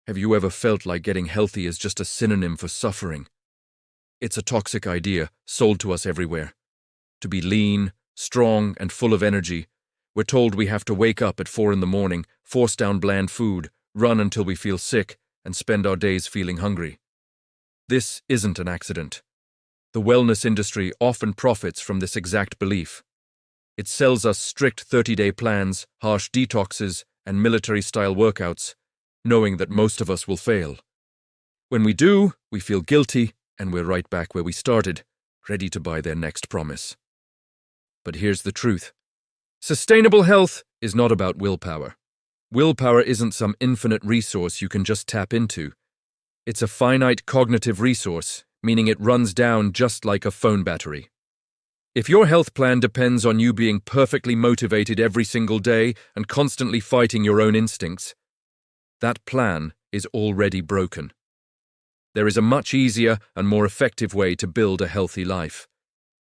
Have you ever felt like getting healthy is just a synonym for suffering? It's a toxic idea sold to us everywhere. To be lean, strong, and full of energy, we're told we have to wake up at 4 in the morning, force down bland food, run until we feel sick, and spend our days feeling hungry. This isn't an accident. The wellness industry often profits from this exact belief. It sells us strict 30-day plans, harsh detoxes, and military-style workouts, knowing that most of us will fail. When we do, we feel guilty, and we're right back where we started, ready to buy their next promise. But here's the truth. Sustainable health is not about willpower. Willpower isn't some infinite resource you can just tap into. It's a finite cognitive resource, meaning it runs down just like a phone battery. If your health plan depends on you being perfectly motivated every single day and constantly fighting your own instincts, that plan is already broken. There is a much easier and more effective way to build a healthy life.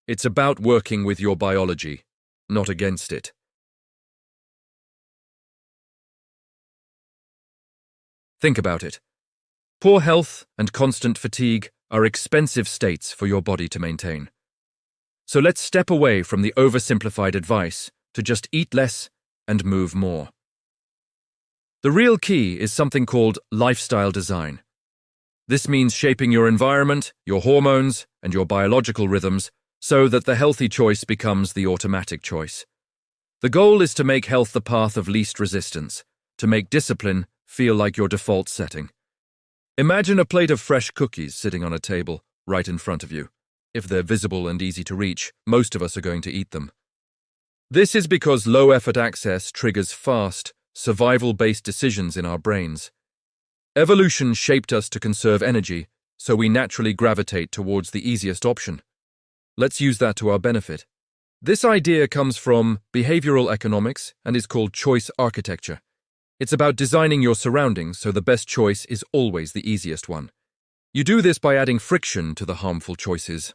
It's about working with your biology, not against it. Think about it. Poor health and constant fatigue are expensive states for your body to maintain. So let's step away from the oversimplified advice to just eat less and move more. The real key is something called lifestyle design. This means shaping your environment, your hormones, and your biological rhythms so that the healthy choice becomes the automatic choice. The goal is to make health the path of least resistance, to make discipline feel like your default setting. Imagine a plate of fresh cookies sitting on a table right in front of you. If they're visible and easy to reach, most of us are going to eat them. This is because low-effort access triggers fast, survival-based decisions in our brains. Evolution shaped us to conserve energy, so we naturally gravitate towards the easiest option. Let's use that to our benefit. This idea comes from behavioral economics and is called choice architecture. It's about designing your surroundings so the best choice is always the easiest one. You do this by adding friction to the harmful choices.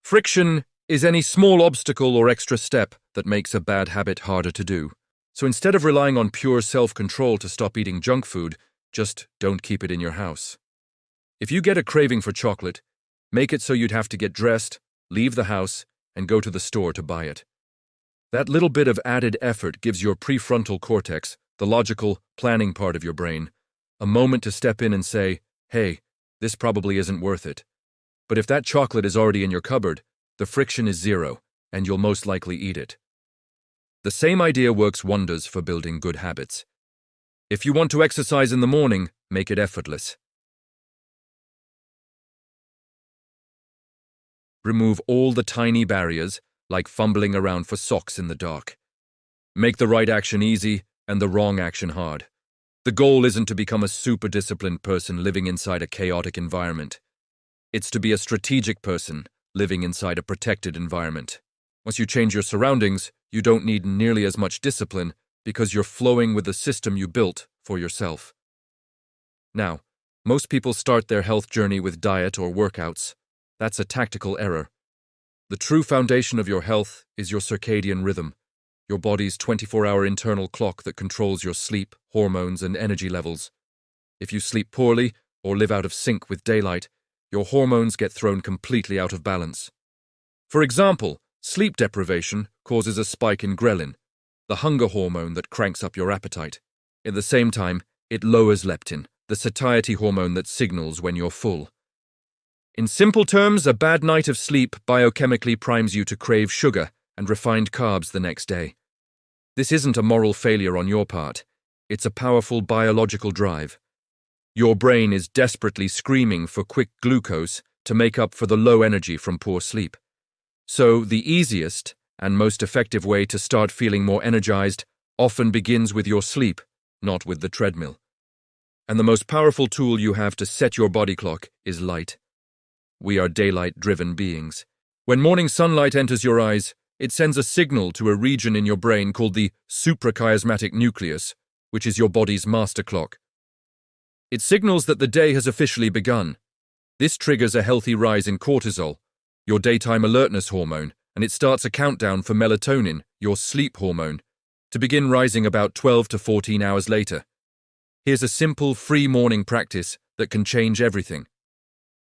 Friction is any small obstacle or extra step that makes a bad habit harder to do. So instead of relying on pure self-control to stop eating junk food, just don't keep it in your house. If you get a craving for chocolate, make it so you'd have to get dressed, leave the house, and go to the store to buy it. That little bit of added effort gives your prefrontal cortex, the logical, planning part of your brain, a moment to step in and say, hey, this probably isn't worth it. But if that chocolate is already in your cupboard, the friction is zero, and you'll most likely eat it. The same idea works wonders for building good habits. If you want to exercise in the morning, make it effortless. Remove all the tiny barriers, like fumbling around for socks in the dark. Make the right action easy and the wrong action hard. The goal isn't to become a super disciplined person living inside a chaotic environment. It's to be a strategic person living inside a protected environment. Once you change your surroundings, you don't need nearly as much discipline because you're flowing with the system you built for yourself. Now, most people start their health journey with diet or workouts. That's a tactical error. The true foundation of your health is your circadian rhythm, your body's 24-hour internal clock that controls your sleep, hormones, and energy levels. If you sleep poorly or live out of sync with daylight, your hormones get thrown completely out of balance. For example, sleep deprivation causes a spike in ghrelin, the hunger hormone that cranks up your appetite. At the same time, it lowers leptin, the satiety hormone that signals when you're full. In simple terms, a bad night of sleep biochemically primes you to crave sugar and refined carbs the next day. This isn't a moral failure on your part. It's a powerful biological drive. Your brain is desperately screaming for quick glucose to make up for the low energy from poor sleep. So, the easiest and most effective way to start feeling more energized often begins with your sleep, not with the treadmill. And the most powerful tool you have to set your body clock is light. We are daylight-driven beings. When morning sunlight enters your eyes, it sends a signal to a region in your brain called the suprachiasmatic nucleus, which is your body's master clock. It signals that the day has officially begun. This triggers a healthy rise in cortisol, your daytime alertness hormone, and it starts a countdown for melatonin, your sleep hormone, to begin rising about 12 to 14 hours later. Here's a simple, free morning practice that can change everything.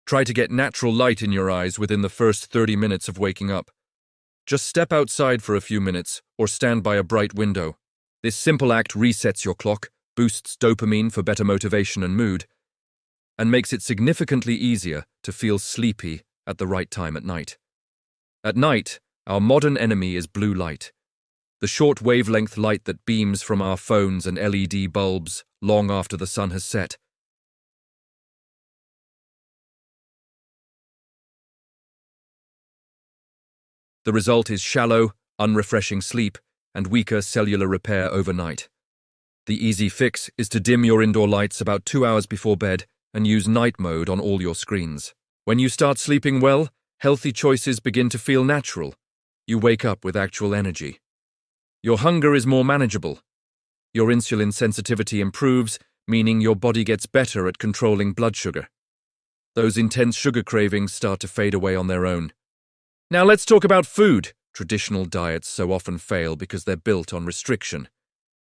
Try to get natural light in your eyes within the first 30 minutes of waking up. Just step outside for a few minutes or stand by a bright window. This simple act resets your clock, boosts dopamine for better motivation and mood, and makes it significantly easier to feel sleepy at the right time at night. At night, our modern enemy is blue light, the short wavelength light that beams from our phones and LED bulbs long after the sun has set. The result is shallow, unrefreshing sleep and weaker cellular repair overnight. The easy fix is to dim your indoor lights about 2 hours before bed and use night mode on all your screens. When you start sleeping well, healthy choices begin to feel natural. You wake up with actual energy. Your hunger is more manageable. Your insulin sensitivity improves, meaning your body gets better at controlling blood sugar. Those intense sugar cravings start to fade away on their own. Now let's talk about food. Traditional diets so often fail because they're built on restriction.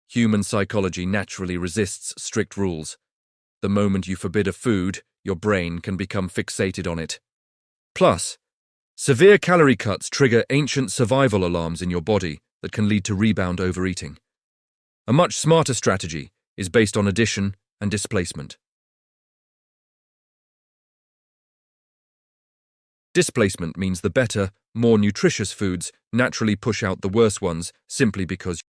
Human psychology naturally resists strict rules. The moment you forbid a food, your brain can become fixated on it. Plus, severe calorie cuts trigger ancient survival alarms in your body that can lead to rebound overeating. A much smarter strategy is based on addition and displacement. Displacement means the better, more nutritious foods naturally push out the worse ones simply because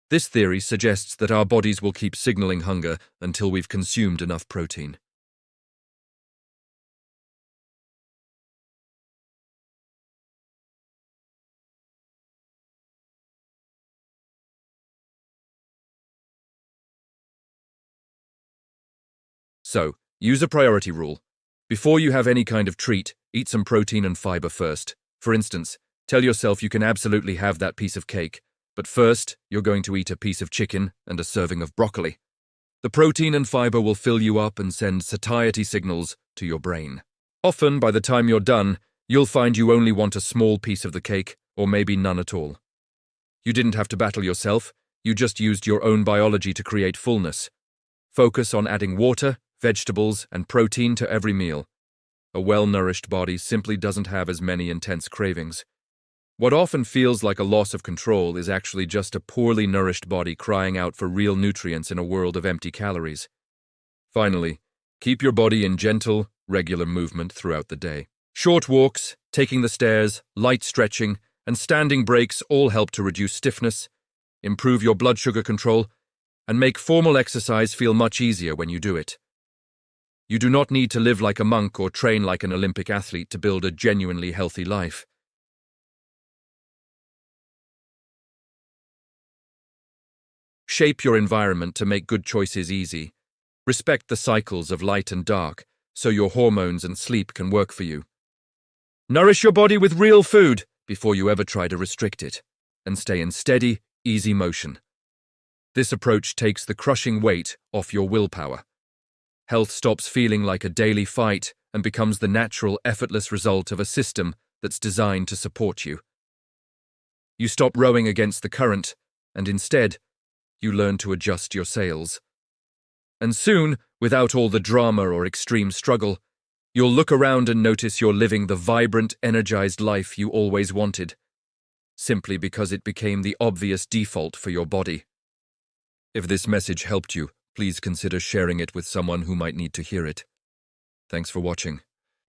this theory suggests that our bodies will keep signaling hunger until we've consumed enough protein. So, use a priority rule. Before you have any kind of treat, eat some protein and fiber first. For instance, tell yourself you can absolutely have that piece of cake, but first, you're going to eat a piece of chicken and a serving of broccoli. The protein and fiber will fill you up and send satiety signals to your brain. Often, by the time you're done, you'll find you only want a small piece of the cake, or maybe none at all. You didn't have to battle yourself, you just used your own biology to create fullness. Focus on adding water, vegetables, and protein to every meal. A well-nourished body simply doesn't have as many intense cravings. What often feels like a loss of control is actually just a poorly nourished body crying out for real nutrients in a world of empty calories. Finally, keep your body in gentle, regular movement throughout the day. Short walks, taking the stairs, light stretching, and standing breaks all help to reduce stiffness, improve your blood sugar control, and make formal exercise feel much easier when you do it. You do not need to live like a monk or train like an Olympic athlete to build a genuinely healthy life. Shape your environment to make good choices easy. Respect the cycles of light and dark, so your hormones and sleep can work for you. Nourish your body with real food before you ever try to restrict it, and stay in steady, easy motion. This approach takes the crushing weight off your willpower. Health stops feeling like a daily fight and becomes the natural, effortless result of a system that's designed to support you. You stop rowing against the current, and instead, you learn to adjust your sails. And soon, without all the drama or extreme struggle, you'll look around and notice you're living the vibrant, energized life you always wanted, simply because it became the obvious default for your body. If this message helped you, please consider sharing it with someone who might need to hear it. Thanks for watching.